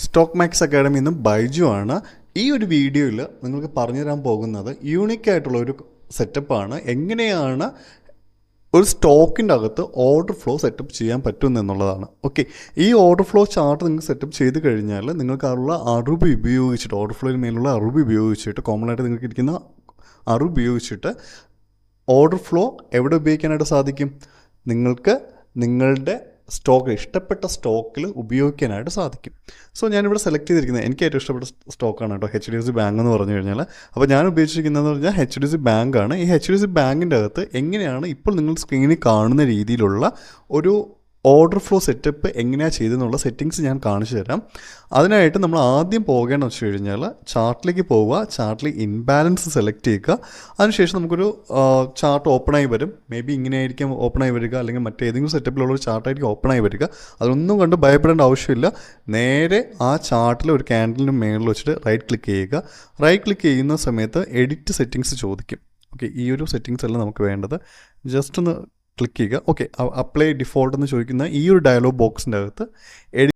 Stock max അക്കാഡമിയിൽ നിന്നും ബൈജു ആണ്. ഈ ഒരു വീഡിയോയിൽ നിങ്ങൾക്ക് പറഞ്ഞു തരാൻ പോകുന്നത് യൂണിക്കായിട്ടുള്ള ഒരു സെറ്റപ്പാണ്. എങ്ങനെയാണ് ഒരു സ്റ്റോക്കിൻ്റെ അകത്ത് ഓർഡർ ഫ്ലോ സെറ്റപ്പ് ചെയ്യാൻ പറ്റുമെന്നുള്ളതാണ്. ഓക്കെ, ഈ ഓർഡർ ഫ്ലോ ചാർട്ട് നിങ്ങൾക്ക് സെറ്റപ്പ് ചെയ്ത് കഴിഞ്ഞാൽ നിങ്ങൾക്ക് അതിലുള്ള അറിവ് ഉപയോഗിച്ചിട്ട്, ഓർഡർ ഫ്ലോയിൽ മേലുള്ള അറിവ് ഉപയോഗിച്ചിട്ട്, കോമൺ ആയിട്ട് നിങ്ങൾക്ക് ഇരിക്കുന്ന അറിവ് ഉപയോഗിച്ചിട്ട് ഓർഡർ ഫ്ലോ എവിടെ ഉപയോഗിക്കാനായിട്ട് സാധിക്കും? നിങ്ങൾക്ക് നിങ്ങളുടെ സ്റ്റോക്ക്, ഇഷ്ടപ്പെട്ട സ്റ്റോക്കിൽ ഉപയോഗിക്കാനായിട്ട് സാധിക്കും. സോ ഞാനിവിടെ സെലക്ട് ചെയ്തിരിക്കുന്നത് എനിക്ക് ഏറ്റവും ഇഷ്ടപ്പെട്ട സ്റ്റോക്കാണ് കേട്ടോ, HDFC ബാങ്ക് എന്ന് പറഞ്ഞു കഴിഞ്ഞാൽ. അപ്പോൾ ഞാൻ ഉപയോഗിച്ചിരിക്കുന്നതെന്ന് പറഞ്ഞാൽ HDFC ബാങ്കാണ്. ഈ HDFC ബാങ്കിൻ്റെ അകത്ത് എങ്ങനെയാണ് ഇപ്പോൾ നിങ്ങൾ സ്ക്രീനിൽ കാണുന്ന രീതിയിലുള്ള ഒരു ഓർഡർ ഫ്ലോ സെറ്റപ്പ് എങ്ങനെയാണ് ചെയ്തെന്നുള്ള സെറ്റിങ്സ് ഞാൻ കാണിച്ചു തരാം. അതിനായിട്ട് നമ്മൾ ആദ്യം പോകേണ്ടതെന്ന് വെച്ച് കഴിഞ്ഞാൽ ചാർട്ടിലേക്ക് പോവുക, ചാർട്ടിൽ ഇൻബാലൻസ് സെലക്ട് ചെയ്യുക. അതിനുശേഷം നമുക്കൊരു ചാർട്ട് ഓപ്പണായി വരും. മേ ബി ഇങ്ങനെ ആയിരിക്കും ഓപ്പണായി വരിക, അല്ലെങ്കിൽ മറ്റേതെങ്കിലും സെറ്റപ്പിലുള്ളൊരു ചാർട്ടായിരിക്കും ഓപ്പണായി വരിക. അതൊന്നും കണ്ട് ഭയപ്പെടേണ്ട ആവശ്യമില്ല. നേരെ ആ ചാർട്ടിൽ ഒരു ക്യാൻഡലിന് മേളിൽ വെച്ചിട്ട് റൈറ്റ് ക്ലിക്ക് ചെയ്യുക. റൈറ്റ് ക്ലിക്ക് ചെയ്യുന്ന സമയത്ത് എഡിറ്റ് സെറ്റിങ്സ് ചോദിക്കും. ഓക്കെ, ഈ ഒരു സെറ്റിങ്സ് അല്ല നമുക്ക് വേണ്ടത്. ജസ്റ്റ് ഒന്ന് ക്ലിക്ക് ചെയ്യുക. ഓക്കെ, അപ്ലൈ ഡിഫോൾട്ട് എന്ന് ചോദിക്കുന്ന ഈ ഒരു ഡയലോഗ് ബോക്സിൻ്റെ അകത്ത്